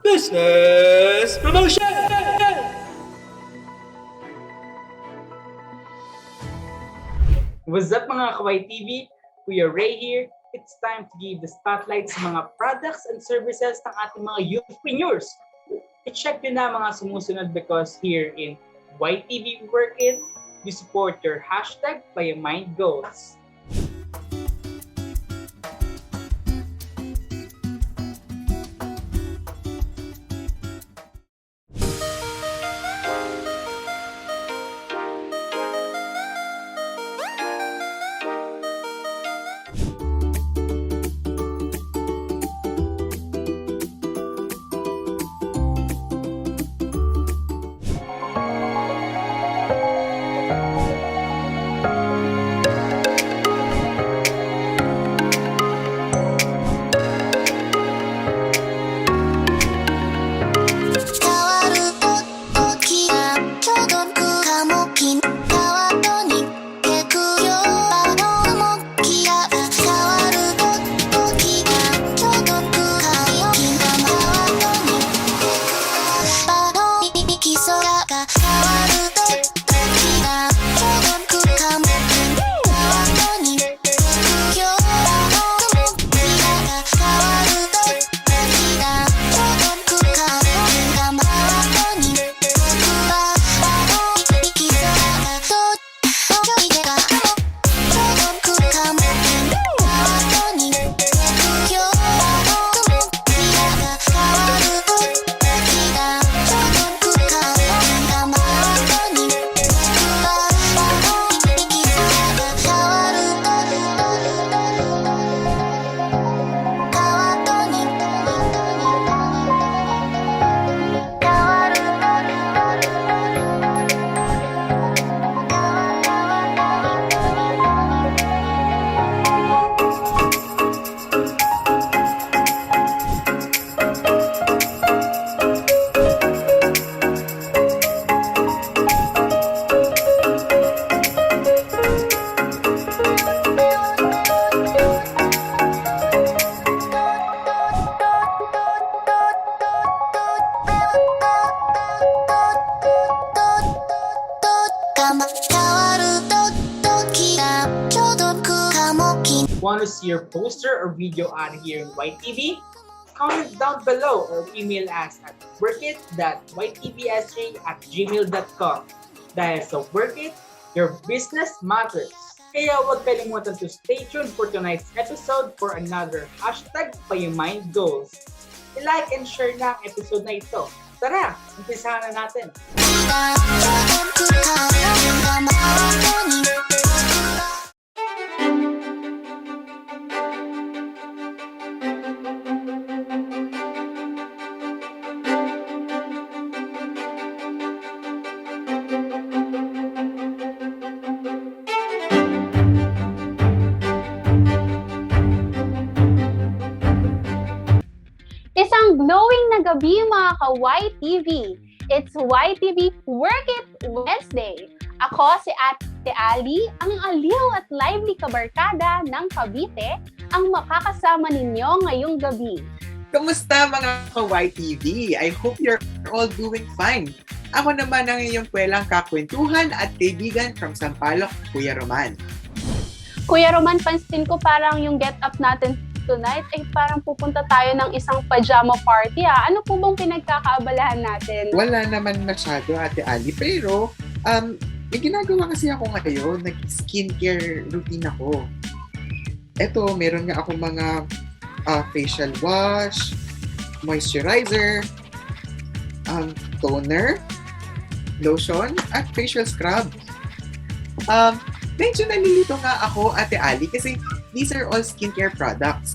Business Promotion! What's up mga ka-YTV? Kuya Ray here. It's time to give the spotlight sa mga products and services ng ating mga youthpreneurs. I-check nyo na mga sumusunod because here in YTV WErk, we support your hashtag by your mind goals. Want to see your poster or video ad here in YTV? Comment down below or email us at workit.ytvs3@gmail.com. Dahil sa Workit, your business matters. Kaya huwag kalimutan to stay tuned for tonight's episode for another hashtag Paymind Goals. I-like and share na ang episode na ito. Tara, umpisahan na natin! Isang glowing na gabi mga ka-YTV. It's YTV WErk It Wednesday. Ako si Ate Ali, ang aliw at lively kabarkada ng Cavite, ang makakasama ninyo ngayong gabi. Kamusta mga ka-YTV? I hope you're all doing fine. Ako naman ang iyong kwelang kakwentuhan at kaibigan from Sampaloc, Kuya Roman. Kuya Roman, pansin ko parang yung get up natin tonight ay parang pupunta tayo ng isang pajama party. Ano po bang pinagkakaabalahan natin? Wala naman masyado, Ate Ali, pero may ginagawa kasi ako ngayon, nag-skincare routine ako. Eto, meron nga ako mga facial wash, moisturizer, toner, lotion, at facial scrub. Medyo nalilito nga ako, Ate Ali, kasi these are all skincare products.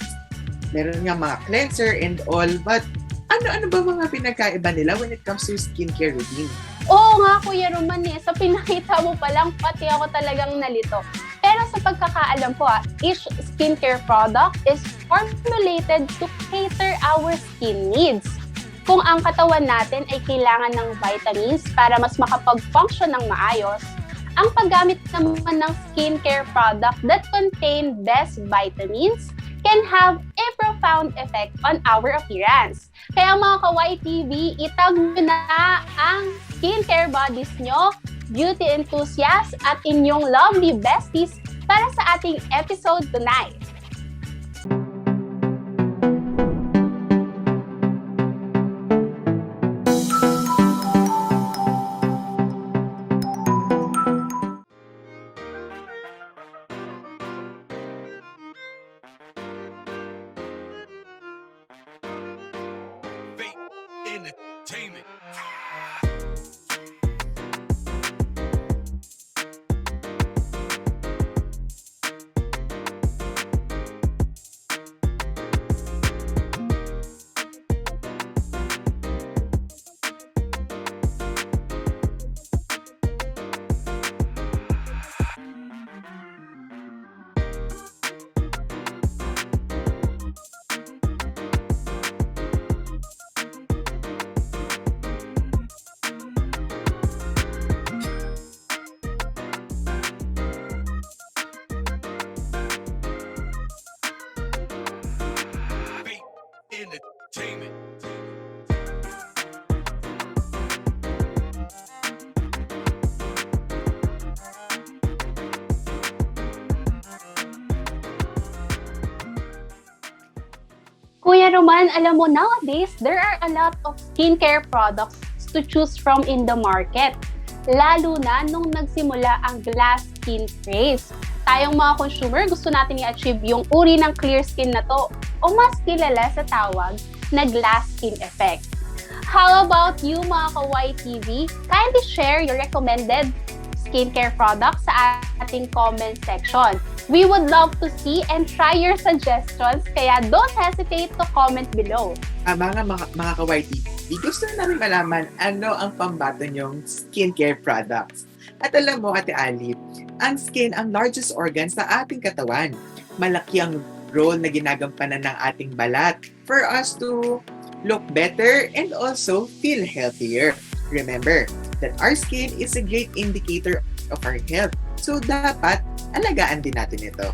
Meron nga mga cleanser and all, but ano ba mga pinagkaiba nila when it comes to skincare routine? Oo nga, Kuya Roman, sa pinakita mo pa lang, pati ako talagang nalito. Pero sa pagkakaalam ko, each skincare product is formulated to cater our skin needs. Kung ang katawan natin ay kailangan ng vitamins para mas makapag-function ng maayos, ang paggamit naman ng skincare product that contain best vitamins can have a profound effect on our appearance. Kaya mga ka-YTV, itag nyo na ang skincare buddies nyo, beauty enthusiasts, at inyong lovely besties para sa ating episode tonight. Entertainment. Entertainment. Kuya Roman, alam mo, nowadays, there are a lot of skincare products to choose from in the market. Lalo na nung nagsimula ang glass skin craze. Tayong mga consumer, gusto natin i-achieve yung uri ng clear skin na to o mas kilala sa tawag na glass skin effect. How about you mga ka-YTV? Kindly share your recommended skincare products sa ating comment section. We would love to see and try your suggestions, kaya don't hesitate to comment below. Mga ka-YTV, gusto na namin malaman ano ang pambato nyong skincare products. At alam mo, Ate Ali, ang skin ang largest organ sa ating katawan. Malaki ang role na ginagampanan ng ating balat for us to look better and also feel healthier. Remember that our skin is a great indicator of our health. So dapat alagaan din natin ito.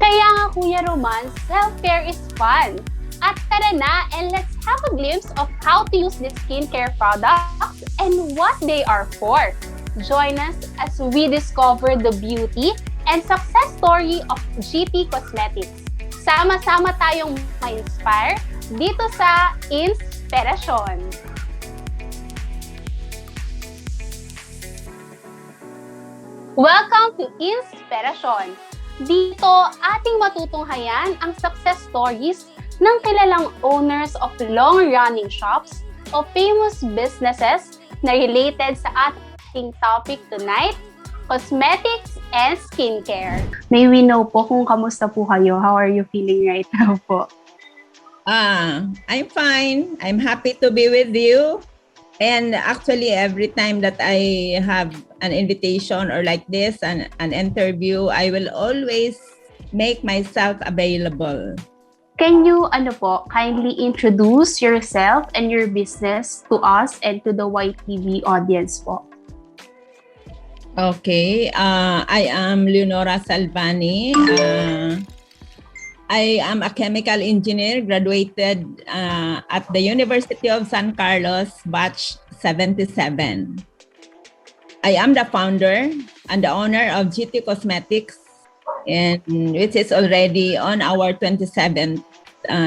Kaya nga Kuya Roman, self-care is fun. At tara na and let's have a glimpse of how to use these skincare products and what they are for. Join us as we discover the beauty and success story of GP Cosmetics. Sama-sama tayong ma-inspire dito sa Inspirasyon. Welcome to Inspirasyon. Dito, ating matutunghayan ang success stories ng kilalang owners of long-running shops o famous businesses na related sa ating topic tonight, cosmetics and skincare. May we know po kung kamusta po kayo? How are you feeling right now po? I'm fine. I'm happy to be with you. And actually, every time that I have an invitation or like this, an interview, I will always make myself available. Can you, kindly introduce yourself and your business to us and to the YTV audience po? Okay. I am Leonora Salvane. I am a chemical engineer, graduated at the University of San Carlos, batch 77. I am the founder and the owner of GT Cosmetics, and which is already on our 27th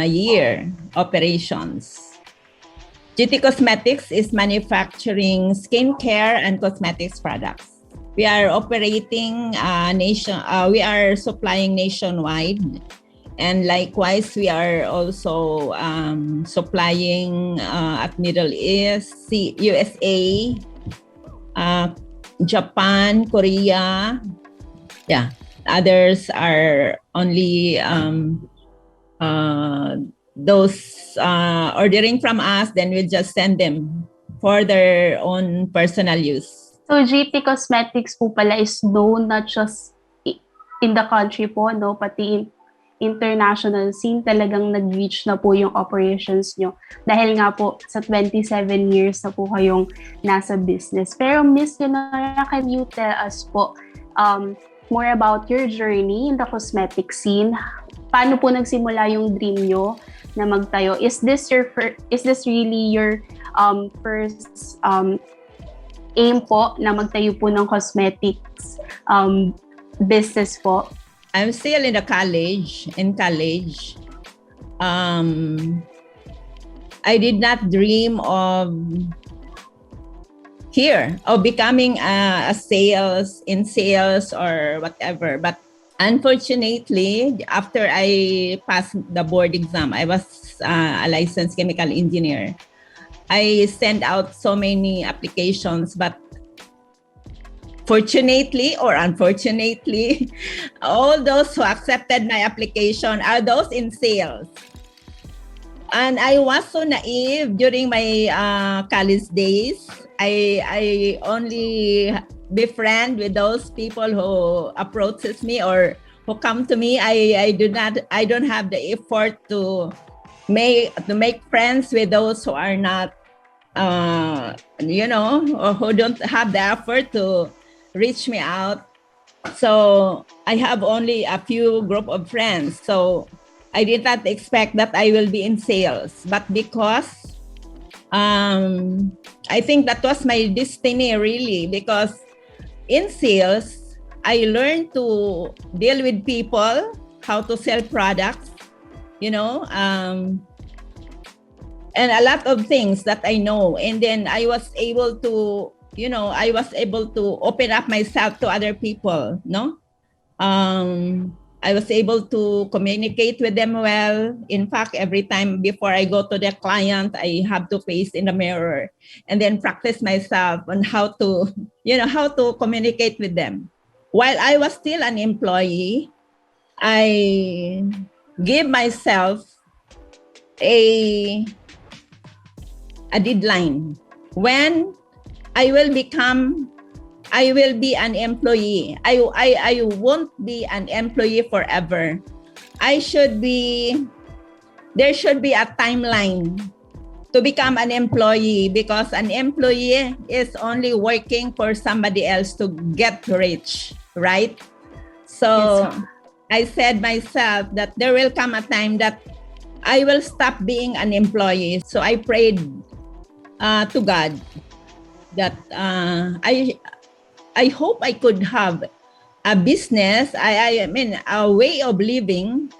year operations. GT Cosmetics is manufacturing skincare and cosmetics products. We are operating we are supplying nationwide. And likewise, we are also supplying at Middle East, USA, Japan, Korea. Yeah, others are only those ordering from us, then we'll just send them for their own personal use. So GT Cosmetics po pala is known not just in the country po, no, pati international scene, talagang nag-reach na po yung operations nyo. Dahil nga po, sa 27 years na po kayong nasa business. Pero Miss Leonora, can you tell us po, more about your journey in the cosmetic scene. Paano po nagsimula yung dream nyo na magtayo? Is this really your first aim po na magtayo po ng cosmetics business po? I'm still in college. I did not dream of becoming a sales or whatever. But unfortunately, after I passed the board exam, I was a licensed chemical engineer. I sent out so many applications, but fortunately or unfortunately, all those who accepted my application are those in sales. And I was so naive during my college days. I only befriend with those people who approaches me or who come to me. I don't have the effort to make friends with those who are not or who don't have the effort to reach me out. So I have only a few group of friends. So I did not expect that I will be in sales, but because I think that was my destiny really, because in sales, I learned to deal with people, how to sell products, and a lot of things that I know. And then I was able to, open up myself to other people, I was able to communicate with them well. In fact, every time before I go to the client, I have to face in the mirror and then practice myself on how to communicate with them. While I was still an employee, I gave myself a deadline when I will be an employee. I won't be an employee forever. There should be a timeline to become an employee, because an employee is only working for somebody else to get rich, right? So Yes, I said myself that there will come a time that I will stop being an employee. So I prayed to God that I hope I could have a business, I mean, a way of living,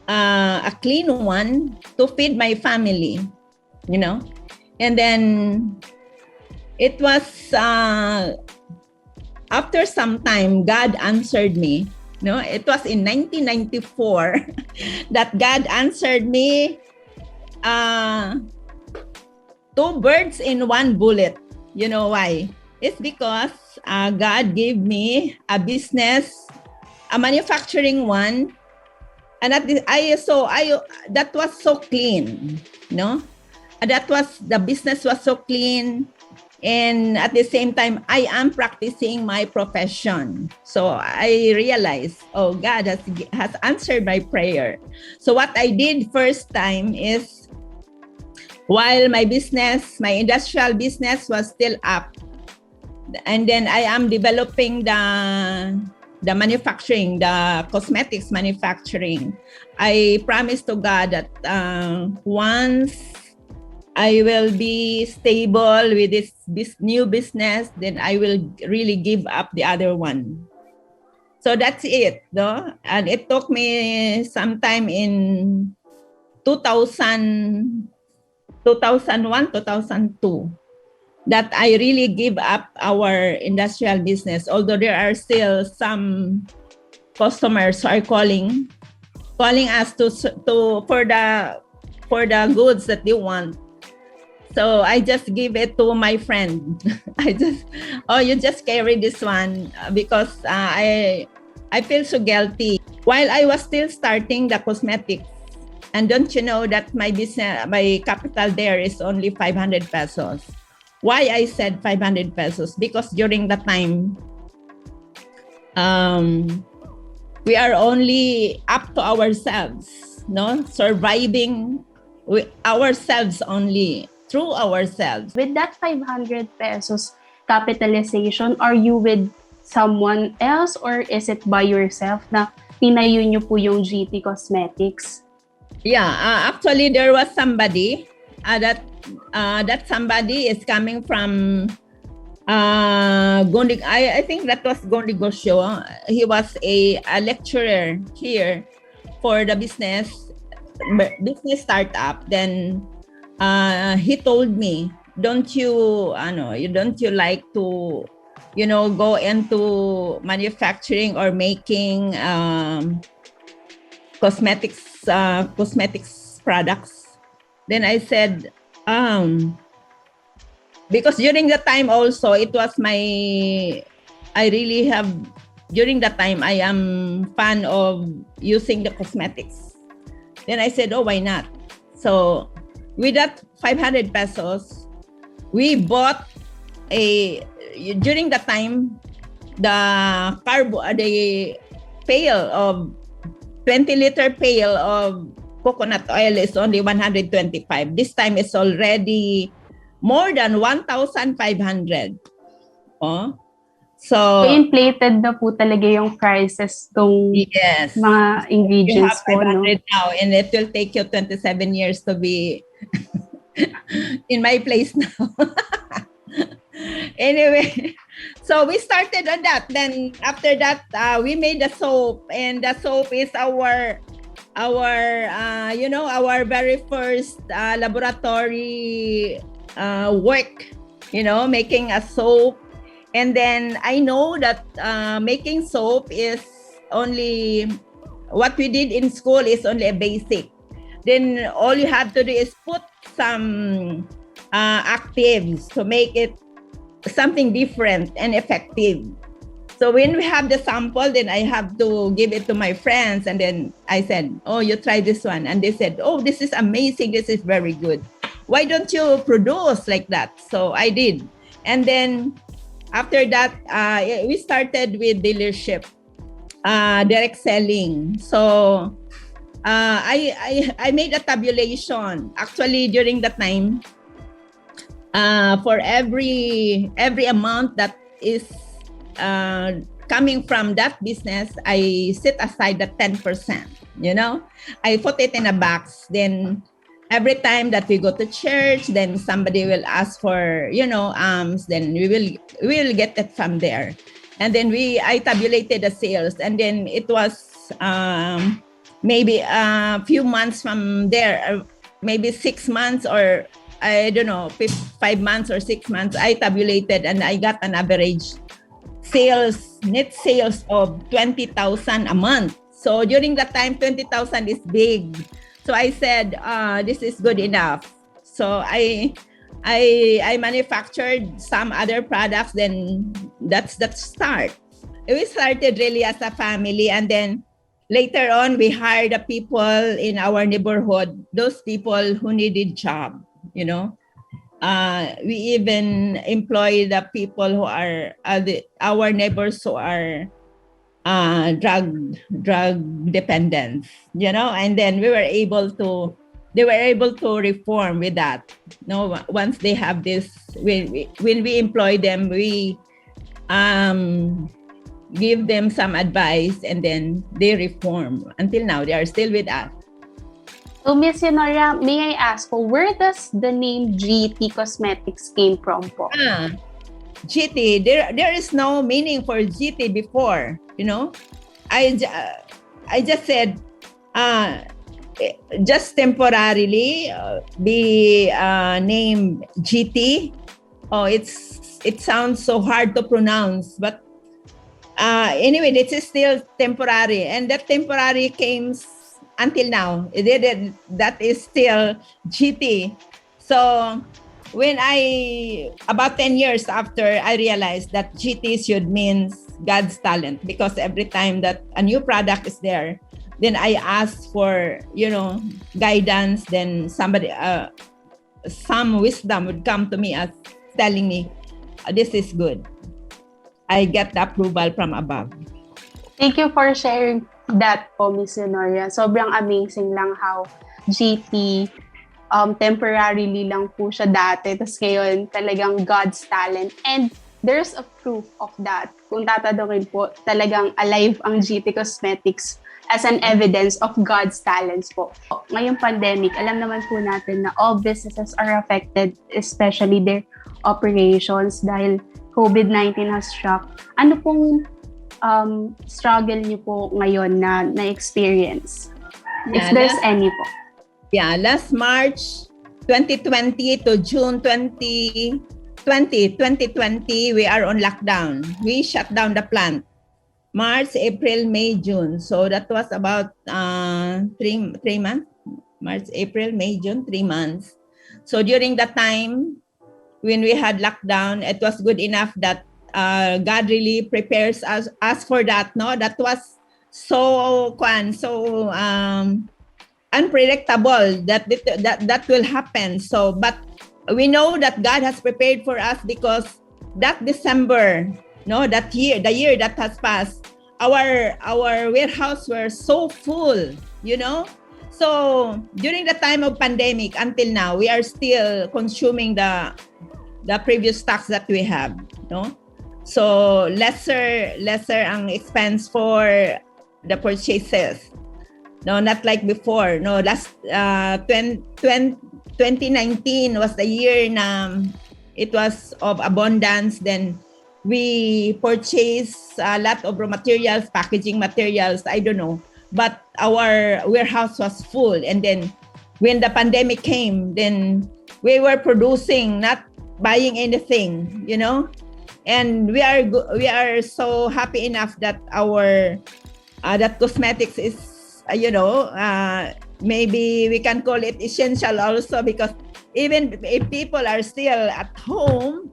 a clean one to feed my family, And then it was after some time, God answered me. It was in 1994 that God answered me, 2 birds in 1 bullet. You know why? It's because God gave me a business, a manufacturing one, and that was so clean, the business was so clean, and at the same time, I am practicing my profession. So I realized, God has answered my prayer. So what I did first time is, while my industrial business was still up, and then I am developing the manufacturing, the cosmetics manufacturing. I promised to God that once I will be stable with this new business, then I will really give up the other one. So that's it, And it took me sometime in 2001, 2002. That I really give up our industrial business, although there are still some customers who are calling us for the goods that they want. So I just give it to my friend. You just carry this one, because I feel so guilty. While I was still starting the cosmetics, and don't you know that my capital there is only 500 pesos. Why I said 500 pesos? Because during that time, we are only up to ourselves, surviving with ourselves only, through ourselves. With that 500 pesos capitalization, are you with someone else or is it by yourself na tinayo niyo po yung GT Cosmetics? Yeah, actually there was somebody that somebody is coming from Gondi. I think that was Gondi Gosyo. He was a lecturer here for the business startup. Then he told me, don't you like to go into manufacturing or making cosmetics products? Then I said, because during the time also, during that time, I am fan of using the cosmetics. Then I said, oh, why not? So with that 500 pesos, we bought during the time, the pail of 20-liter pail of coconut oil is only 125. This time it's already more than 1,500. Oh. So inflated na po talaga yung prices tong yes, mga ingredients you have 500 po, no? now, and it will take you 27 years to be in my place now. Anyway, so we started on that. Then after that, we made the soap, and the soap is our very first laboratory work, making a soap. And then I know that making soap is only what we did in school is only a basic. Then all you have to do is put some actives to make it something different and effective. So when we have the sample, then I have to give it to my friends. And then I said, oh, you try this one. And they said, oh, this is amazing. This is very good. Why don't you produce like that? So I did. And then after that, we started with dealership, direct selling. So I made a tabulation. Actually, during that time, for every amount that is coming from that business, I set aside the 10%. I put it in a box. Then every time that we go to church, then somebody will ask for alms. Then we will get it from there. And then I tabulated the sales, and then it was maybe a few months from there, maybe 6 months, or I don't know, 5 months or 6 months, I tabulated, and I got an average net sales of 20,000 a month. So during that time, 20,000 is big. So I said, this is good enough. So I manufactured some other products. Then that's the start. We started really as a family, and then later on, we hired the people in our neighborhood, those people who needed job. We even employ the people who are our neighbors who are drug dependents, and then they were able to reform with that. Once they have this, when we employ them, we give them some advice, and then they reform. Until now, they are still with us. So, Miss Leonora, may I ask po, where does the name GT Cosmetics came from po? GT, there is no meaning for GT before, I just said, just temporarily be named GT. Oh, it sounds so hard to pronounce, but anyway, this is still temporary, and that temporary came until now. That is still GT. So when about 10 years after, I realized that GT should mean God's talent, because every time that a new product is there, then I ask for, guidance. Then somebody, some wisdom would come to me as telling me, this is good. I get the approval from above. Thank you for sharing that po, Miss Leonora. Sobrang amazing lang how GT, temporarily lang po siya dati. Tapos ngayon, talagang God's talent. And there's a proof of that. Kung tatanungin po, talagang alive ang GT Cosmetics as an evidence of God's talents po. Ngayong pandemic, alam naman po natin na all businesses are affected, especially their operations dahil COVID-19 has struck. Ano pong struggle niyo po ngayon na na-experience? If there's any po. Yeah, last March 2020 to June 2020, we are on lockdown. We shut down the plant. March, April, May, June. So that was about 3 months. March, April, May, June, 3 months. So during that time, when we had lockdown, it was good enough that God really prepares us for that. No, that was so unpredictable that will happen. So, but we know that God has prepared for us because that December, no, that year, the year that has passed, our warehouse were so full, you know. So during the time of pandemic until now, we are still consuming the previous stocks that we have, no. So lesser ang expense for the purchases. No, not like before. No, last 2019 was the year na it was of abundance. Then we purchased a lot of raw materials, packaging materials, I don't know. But our warehouse was full. And then when the pandemic came, then we were producing, not buying anything, you know. And we are so happy enough that our that cosmetics is maybe we can call it essential also, because even if people are still at home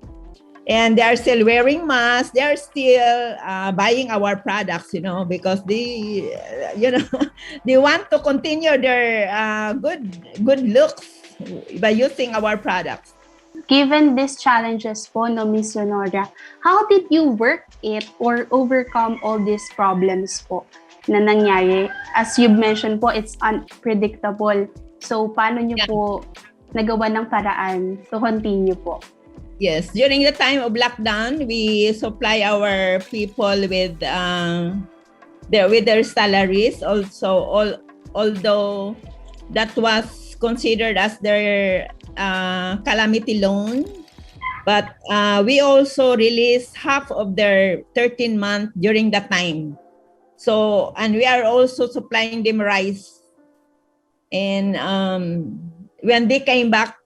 and they are still wearing masks, they are still buying our products, you know, because they they want to continue their good looks by using our products. Given these challenges po, no, Miss Leonora, how did you work it or overcome all these problems po na nangyari? As you've mentioned po, it's unpredictable. So, paano nyo po nagawa ng paraan to continue po? Yes, during the time of lockdown, we supply our people with their salaries. Also, although that was considered as their calamity loan, but we also released half of their 13-month during that time. So, and we are also supplying them rice. And when they came back,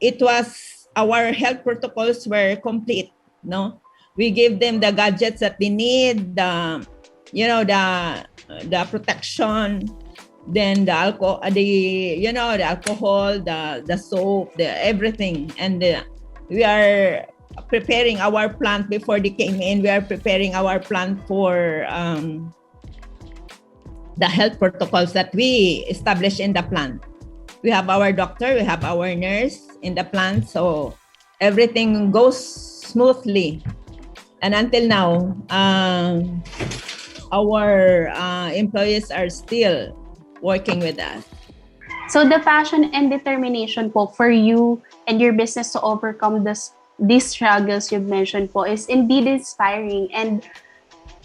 it was our health protocols were complete. No, we gave them the gadgets that they need, the protection, then the alcohol, the alcohol, the soap, the everything, and we are preparing our plant before they came in. We are preparing our plant for the health protocols that we established in the plant. We have our doctor, we have our nurse in the plant, so everything goes smoothly. And until now, our employees are still working with us. So the passion and determination po for you and your business to overcome these struggles you've mentioned po is indeed inspiring. And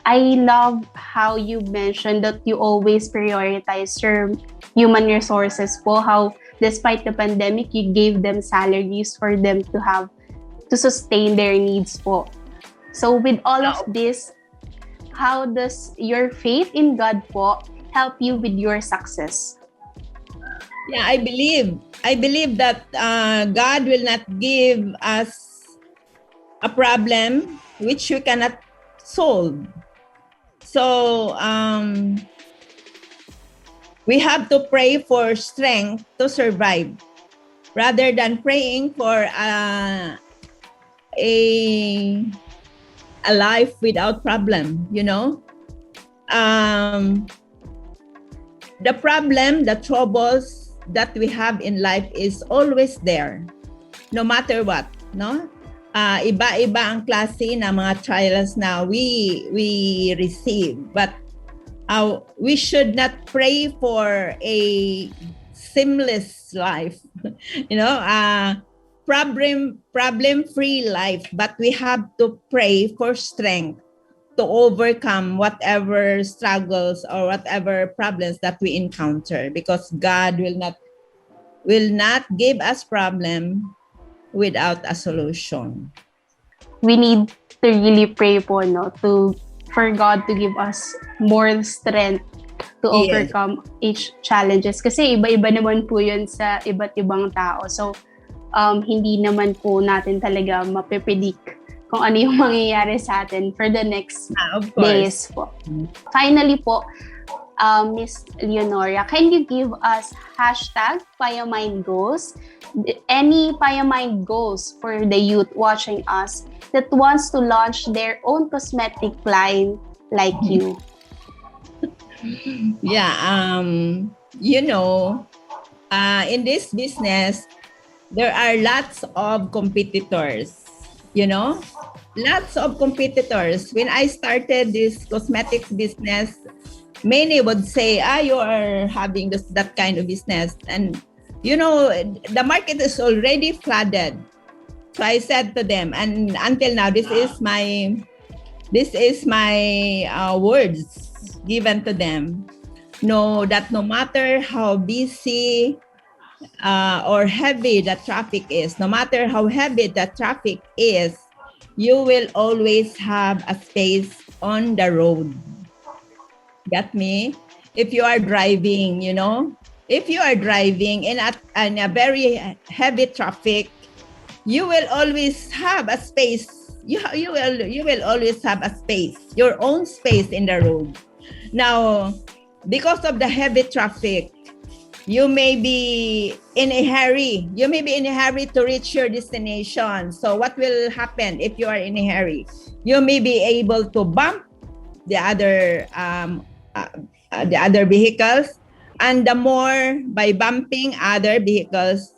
I love how you mentioned that you always prioritize your human resources po, how despite the pandemic, you gave them salaries for them to sustain their needs po. So with all of this, how does your faith in God po help you with your success? Yeah, I believe that God will not give us a problem which we cannot solve. So we have to pray for strength to survive rather than praying for a life without problem, you know. The problem, the troubles that we have in life is always there, no matter what, no? Iba-iba ang klase na mga trials na we receive, but we should not pray for a seamless life, you know. problem-free life, but we have to pray for strength to overcome whatever struggles or whatever problems that we encounter, because God will not give us problem without a solution. We need to really pray po, no, for God to give us more strength to Yes. overcome each challenges. Kasi iba-iba naman po yun sa iba't ibang tao. So, hindi naman po natin talaga mapipredict kung ano yung mangyayari sa atin for the next Of course. days po. Finally po, Miss Leonora, can you give us hashtag Payamind Goals? Any Payamind goals for the youth watching us that wants to launch their own cosmetic line like you? Yeah, in this business, there are lots of competitors, lots of competitors. When I started this cosmetics business, many would say, you are having that kind of business. And, the market is already flooded. So I said to them, and until now, this is my words given to them. Know that no matter how busy or heavy the traffic is, no matter how heavy the traffic is, you will always have a space on the road. Got me? If you are driving, if you are driving in a very heavy traffic, you will always have a space. You will always have a space, your own space in the road. Now, because of the heavy traffic, you may be in a hurry. You may be in a hurry to reach your destination. So what will happen if you are in a hurry? You may be able to bump the other vehicles, and the more by bumping other vehicles,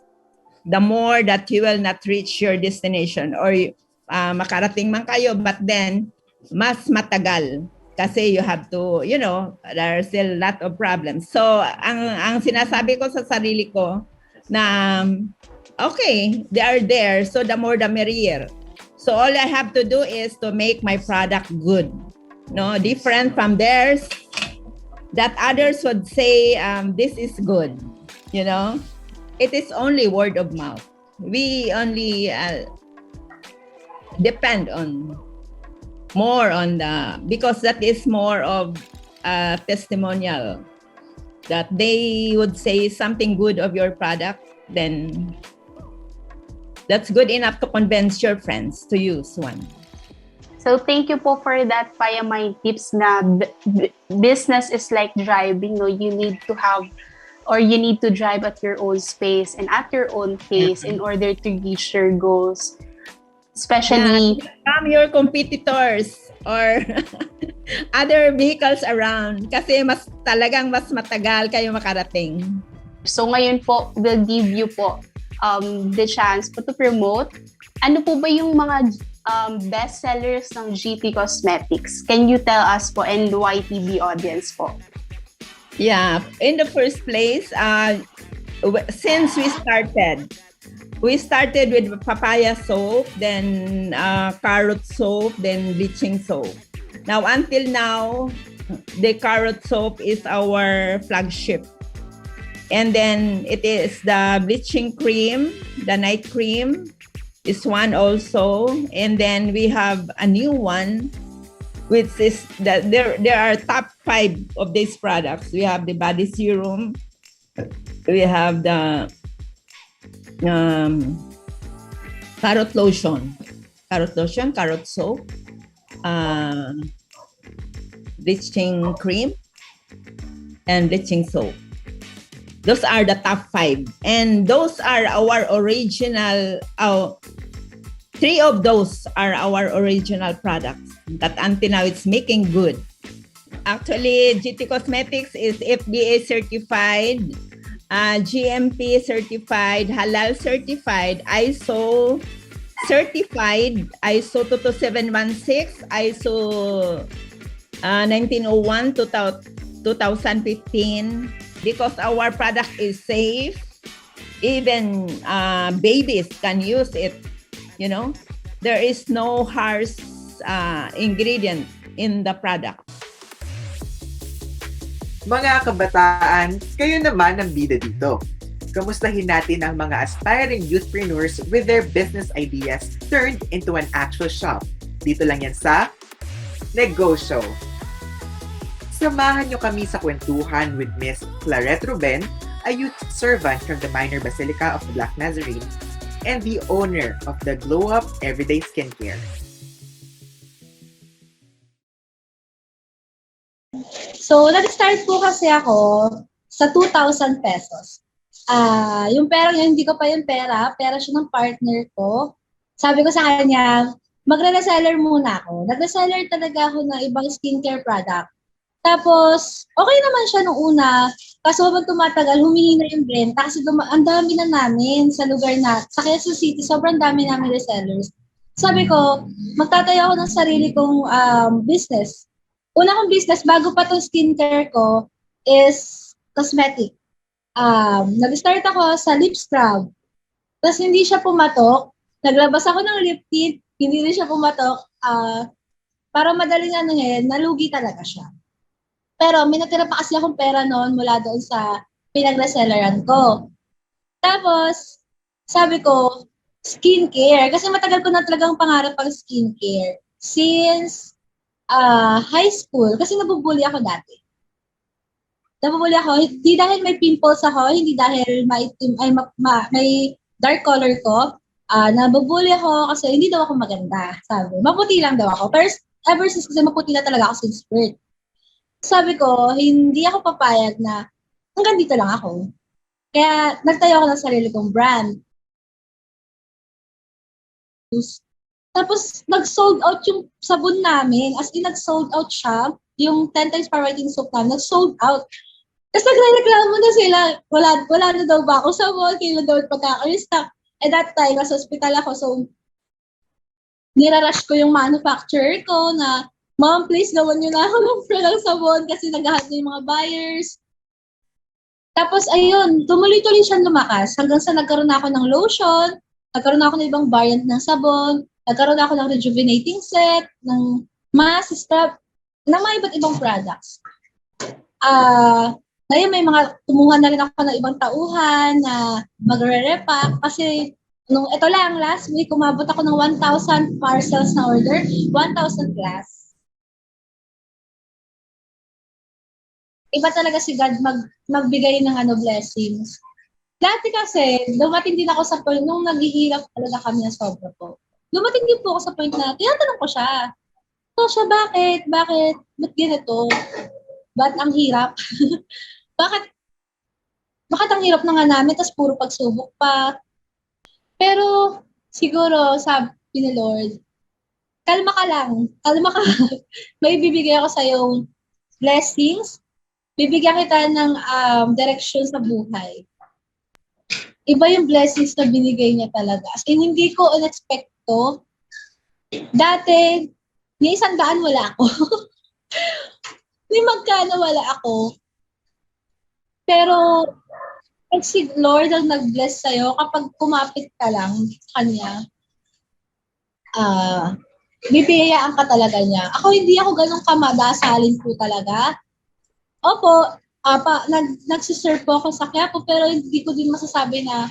the more that you will not reach your destination, or makarating man kayo, but then mas matagal. Kasi you have to, there are still a lot of problems. So, ang sinasabi ko sa sarili ko na, okay, they are there, so the more the merrier. So, all I have to do is to make my product good. Different from theirs, that others would say, this is good. It is only word of mouth. We only depend on more on because that is more of a testimonial, that they would say something good of your product, then that's good enough to convince your friends to use one. So thank you po for that Payamind tips na business is like driving. You need to have, or you need to drive at your own space and at your own pace in order to reach your goals. Especially from your competitors or other vehicles around, kasi mas matagal kayo makarating. So ngayon po, we'll give you po the chance po to promote. Ano po ba yung mga best sellers ng GT Cosmetics? Can you tell us po and the YTV audience po? Yeah, in the first place, since we started with papaya soap, then carrot soap, then bleaching soap. Now, until now, the carrot soap is our flagship. And then it is the bleaching cream, the night cream is one also. And then we have a new one, which is that there are top 5 of these products. We have the body serum, we have the carrot lotion, carrot soap, bleaching cream, and bleaching soap. Those are the top 5. And those are our original, 3 of those are our original products that until now it's making good. Actually, GT Cosmetics is FDA certified, GMP certified, halal certified, ISO certified, ISO 22716, ISO 1901 2015, because our product is safe, Even babies can use it. You know, there is no harsh ingredient in the product. Mga kabataan, kayo naman ang bida dito. Kamustahin natin ang mga aspiring youthpreneurs with their business ideas turned into an actual shop. Dito lang yan sa Negosyo. Samahan nyo kami sa kwentuhan with Miss Clarette Ruben, a youth servant from the Minor Basilica of the Black Nazarene, and the owner of the Glow Up Everyday Skincare. So, nag-start po kasi ako sa 2,000 pesos. Yung perang yun, hindi ko pa yung pera siya ng partner ko. Sabi ko sa kanya, magre-reseller muna ako. Nag-reseller talaga ako ng ibang skincare product. Tapos, okay naman siya nung una. Kaso habang tumatagal, humihina yung renta kasi ang dami na namin sa lugar na, sa Quezon City, sobrang dami namin resellers. Sabi ko, magtatayo ako ng sarili kong business. Una kong business, bago pa itong skincare ko, is cosmetic. Nag-start ako sa lip scrub. Tapos hindi siya pumatok. Naglabas ako ng lip tint, hindi rin siya pumatok. Para madaling nalugi talaga siya. Pero may natira pa kasi akong pera noon mula doon sa pinag-reselleran ko. Tapos, sabi ko, skincare. Kasi matagal ko na talagang pangarap ang skincare. Since high school, kasi nabubuli ako dati. Nabubuli ako, hindi dahil may pimples ako, hindi dahil may dark color ko. Nabubuli ako kasi hindi daw ako maganda. Sabi, maputi lang daw ako. Pero ever since kasi maputi na talaga ako since birth. Sabi ko, hindi ako papayag na hanggang dito lang ako. Kaya nagtayo ako ng sarili kong brand. Tapos, nag-sold out yung sabon namin. As in, nag-sold out siya. Yung 10 times power whitening soap namin, nag-sold out. Tapos, nagre-reklamo na sila. Wala na daw ba ako sabon? Kailan daw pagkaka-restock? At that time, nasa hospital ako. So, nirarush ko yung manufacturer ko na, Ma'am, please, gawan nyo na ako ng sabon kasi naghahanap na yung mga buyers. Tapos, ayun, tumuloy-tuloy siya lumakas. Hanggang sa nagkaroon na ako ng lotion, nagkaroon na ako ng ibang variant ng sabon, nagkaroon ako ng rejuvenating set, ng mask, scrub, ng mga iba't ibang products. Ngayon may mga, kumuha na rin ako ng ibang tauhan na magre-repack kasi ito lang, last week, umabot ako ng 1,000 parcels na order, 1,000 plus. Iba talaga si God magbigay ng blessings. Dati kasi, dumating din ako sa point, nung naghihirap talaga kami na sobra po. Dumating din po ako sa point na, tinatanong ko siya. So siya, bakit? Ba't ganito? Ba't ang hirap? Bakit ang hirap na nga namin, tapos puro pagsubok pa. Pero, siguro, sabi ni Lord, kalma ka lang. May bibigay ako sa yung blessings. Bibigyan kita ng direction sa buhay. Iba yung blessings na binigay niya talaga. As in, hindi ko unexpecto. Dati, ni 100 wala ako. Ni magkano wala ako. Pero, pag si Lord ang nag-bless sa'yo, kapag kumapit ka lang sa Kanya, bibiyayaan ka talaga niya. Ako, hindi ako ganun kamadasalin po talaga. Opo, nagsiserve po ako sa Quiapo, pero hindi ko din masasabi na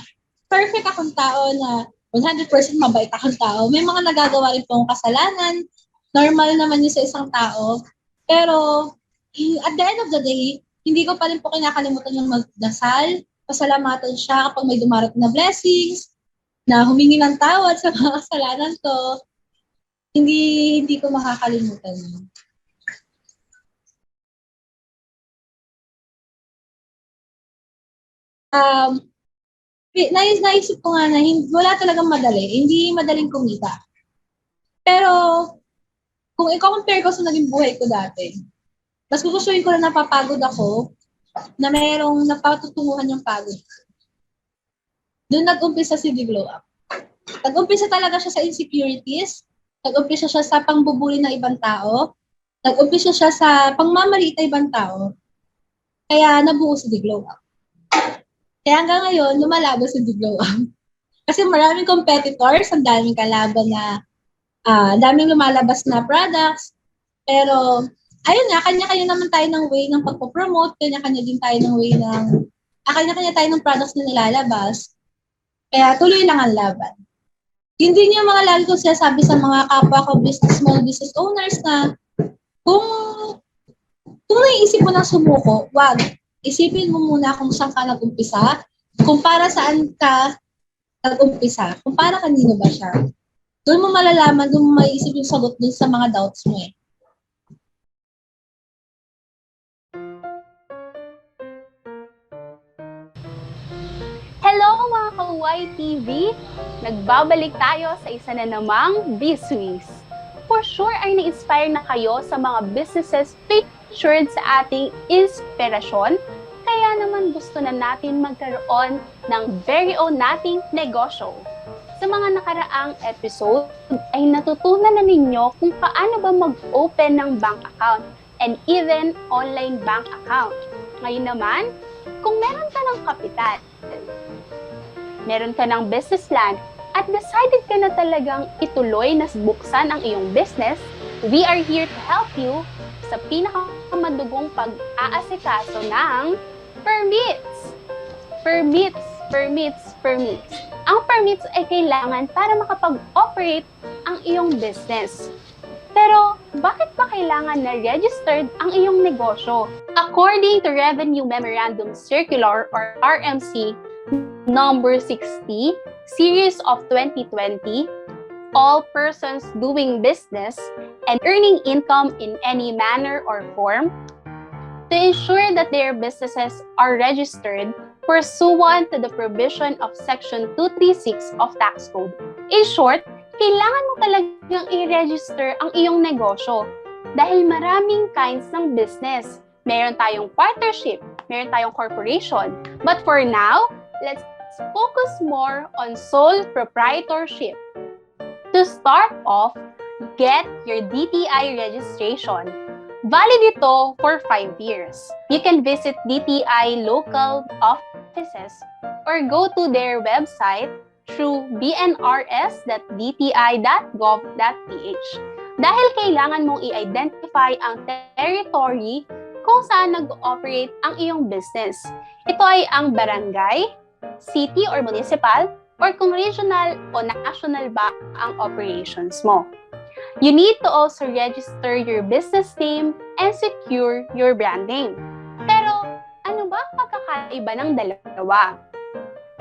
perfect akong tao, na 100% mabait akong tao. May mga nagagawa rin pong kasalanan. Normal naman yun sa isang tao. Pero, at the end of the day, hindi ko pa rin po kinakalimutan yung magdasal. Pasalamatan siya kapag may dumarating na blessings, na humingi ng tawad sa mga kasalanan ko. Hindi ko makakalimutan yun. Naisip ko nga na wala talagang madali. Hindi madaling kumita. Pero, kung i-compare ko sa naging buhay ko dati, mas gugustuhin ko na napapagod ako, na mayroong napatutunguhan yung pagod. Doon nag-umpisa si The Glow Up. Nag-umpisa talaga siya sa insecurities, nag-umpisa siya sa pangbubuli ng ibang tao, nag-umpisa siya sa pangmamaliit ng ibang tao, kaya nabuo si The Glow Up. Kaya hanggang ngayon, lumalabas yung Glow Up. Kasi maraming competitors, ang daming kalaban na, daming lumalabas na products. Pero, ayun nga, kanya-kanya naman tayo ng way ng pagpo-promote, kanya-kanya din tayo ng way kanya-kanya tayo ng products na nilalabas. Kaya tuloy lang ang laban. Yun din yung mga lagi ko sinasabi sa mga kapwa ko small business owners na kung naiisip mo na sumuko, wag. Isipin mo muna kung saan ka nag-umpisa, kung para saan ka nag-umpisa, kung para kanino ba siya. Doon mo malalaman, doon mo maiisip yung sagot dun sa mga doubts mo eh. Hello mga ka-YTV! Nagbabalik tayo sa isa na namang Biswies. For sure ay na-inspire na kayo sa mga businesses featured sa ating inspirasyon, kaya naman gusto na natin magkaroon ng very own nating negosyo. Sa mga nakaraang episode ay natutunan na ninyo kung paano ba mag-open ng bank account and even online bank account. Ngayon naman, kung meron ka ng kapital, meron ka ng business plan, at decided ka na talagang ituloy na buksan ang iyong business, we are here to help you sa pinakamadugong pag-aasikaso ng permits. Permits. Ang permits ay kailangan para makapag-operate ang iyong business. Pero, bakit ba kailangan na registered ang iyong negosyo? According to Revenue Memorandum Circular or RMC number 60, series of 2020, all persons doing business and earning income in any manner or form to ensure that their businesses are registered pursuant to the provision of Section 236 of Tax Code. In short, kailangan mo talagang i-register ang iyong negosyo dahil maraming kinds ng business. Meron tayong partnership, meron tayong corporation. But for now, let's focus more on sole proprietorship. To start off, get your DTI registration. Valid ito for 5 years. You can visit DTI local offices or go to their website through bnrs.dti.gov.ph. Dahil kailangan mong i-identify ang territory kung saan nag-ooperate ang iyong business. Ito ay ang barangay, city or municipal, or kung regional o national ba ang operations mo. You need to also register your business name and secure your brand name. Pero, ano ba ang pagkakaiba ng dalawa?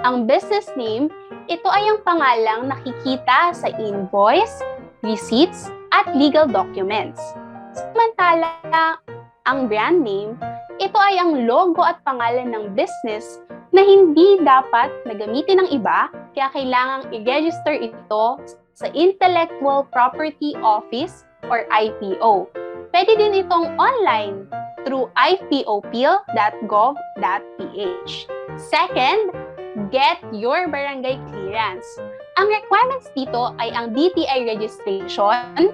Ang business name, ito ay ang pangalang nakikita sa invoice, receipts, at legal documents. Samantala, ang brand name, ito ay ang logo at pangalan ng business na hindi dapat na gamitin ng iba, kaya kailangang i-register ito sa Intellectual Property Office or IPO. Pwede din itong online through ipopil.gov.ph. Second, get your barangay clearance. Ang requirements dito ay ang DTI registration,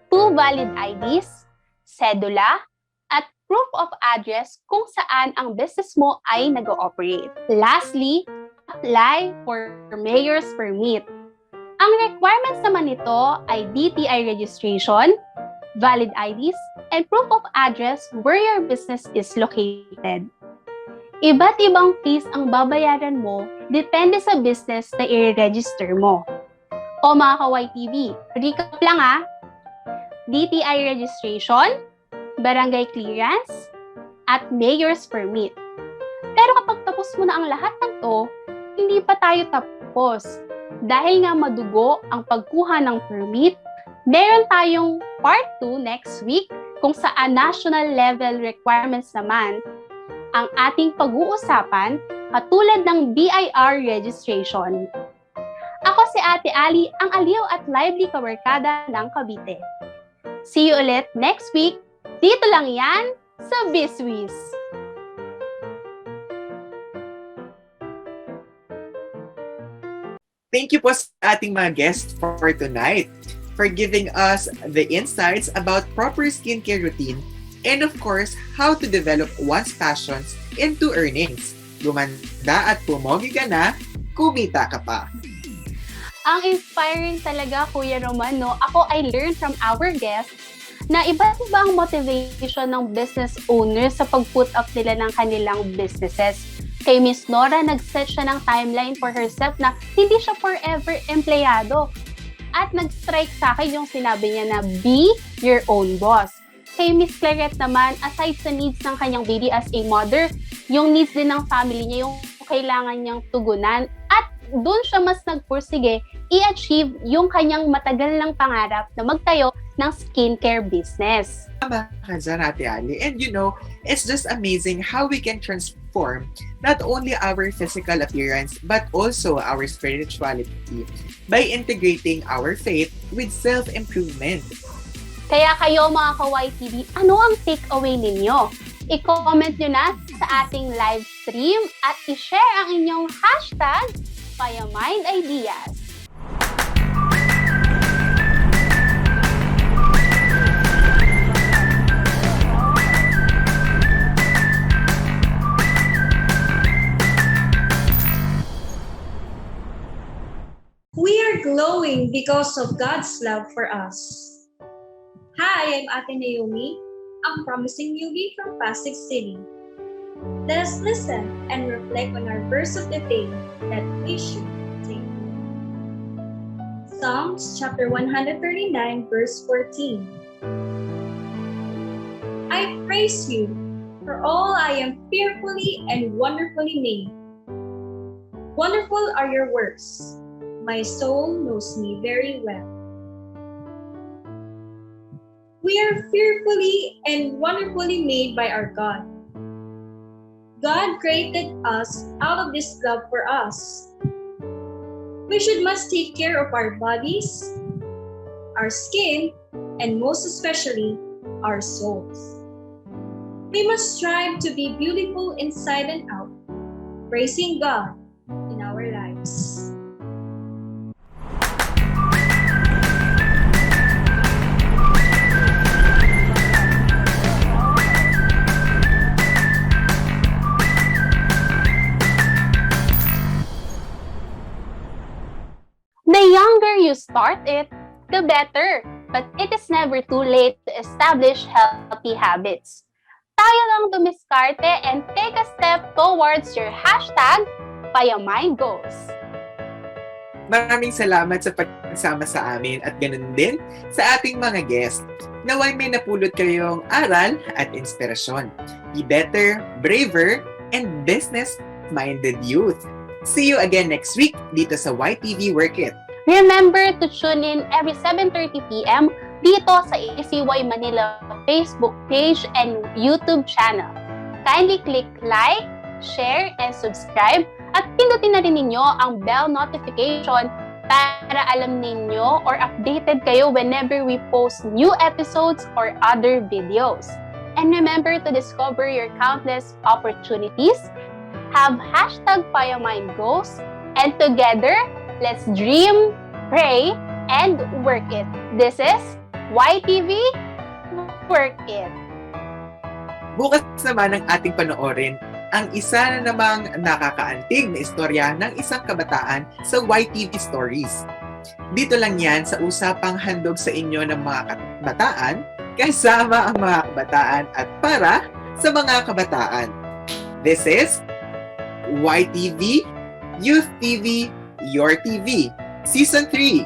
2 valid IDs, cedula, at proof of address kung saan ang business mo ay nag-ooperate. Lastly, apply for mayor's permit. Ang requirements naman nito ay DTI registration, valid IDs, and proof of address where your business is located. Iba't ibang fees ang babayaran mo depende sa business na i-register mo. O mga ka-YTV, recap lang DTI registration, barangay clearance, at mayor's permit. Pero kapag tapos mo na ang lahat ng to, hindi pa tayo tapos. Dahil nga madugo ang pagkuha ng permit, meron tayong part 2 next week kung saan national level requirements naman ang ating pag-uusapan katulad ng BIR registration. Ako si Ate Ali, ang aliw at lively kawerkada ng Cavite. See you ulit next week. Dito lang yan sa Biswies. Thank you po sa ating mga guests for tonight for giving us the insights about proper skincare routine and of course, how to develop one's passions into earnings. gumanda at pumogi ka na, kumita ka pa. Ang inspiring talaga, Kuya Roman, no? Ako, I learned from our guests na iba't iba ang motivation ng business owners sa pag-put up nila ng kanilang businesses. Kay Miss Nora, nag-set siya ng timeline for herself na hindi siya forever empleyado. At nag-strike sa akin yung sinabi niya na be your own boss. Kay Miss Clarette naman, aside sa needs ng kanyang baby as a mother, yung needs din ng family niya, yung kailangan niyang tugunan. At doon siya mas nagpursige i-achieve yung kanyang matagal ng pangarap na magtayo ng skincare business. Tama ka dyan, Ate Ali. And you know, it's just amazing how we can transform not only our physical appearance but also our spirituality by integrating our faith with self-improvement. Kaya kayo mga ka-YTV, ano ang takeaway ninyo? I-comment nyo na sa ating live stream at i-share ang inyong hashtag #PayaMindIdeas. We are glowing because of God's love for us. Hi, I'm Ate Naomi, a promising newbie from Pasig City. Let us listen and reflect on our verse of the day that we should take. Psalms chapter 139, verse 14. I praise you, for all I am fearfully and wonderfully made. Wonderful are your works. My soul knows me very well. We are fearfully and wonderfully made by our God. God created us out of this love for us. We must take care of our bodies, our skin, and most especially, our souls. We must strive to be beautiful inside and out, praising God in our lives. The younger you start it, the better. But it is never too late to establish healthy habits. Tayo lang dumiskarte and take a step towards your hashtag #PayaMindGoals. Maraming salamat sa pagsama sa amin at ganun din sa ating mga guests. Naway may napulot kayong aral at inspirasyon. Be better, braver, and business-minded youth. See you again next week dito sa YTV WErk It. Remember to tune in every 7:30 p.m. dito sa ACY Manila Facebook page and YouTube channel. Kindly click like, share, and subscribe at pindutin na rin ninyo ang bell notification para alam ninyo or updated kayo whenever we post new episodes or other videos. And remember to discover your countless opportunities, have hashtag #PayaMindGoals, and together, let's dream, pray, and work it. This is YTV WErk It. Bukas naman ang ating panoorin ang isa na namang nakakaantig na istorya ng isang kabataan sa YTV Stories. Dito lang yan sa usapang handog sa inyo ng mga kabataan, kasama ang mga kabataan at para sa mga kabataan. This is YTV, Youth TV, Your TV, Season 3.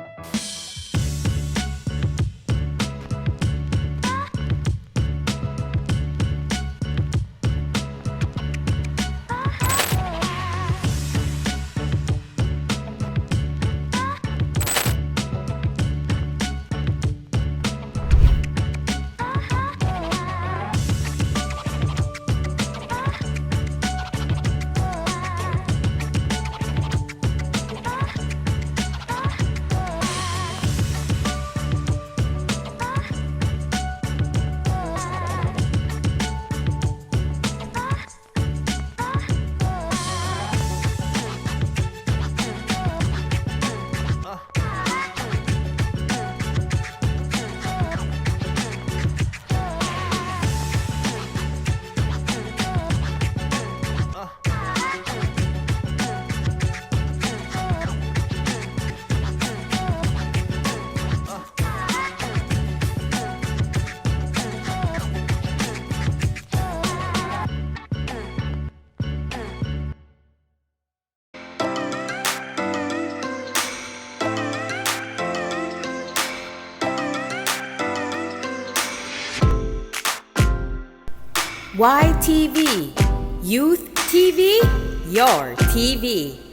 YTV Youth TV, your TV.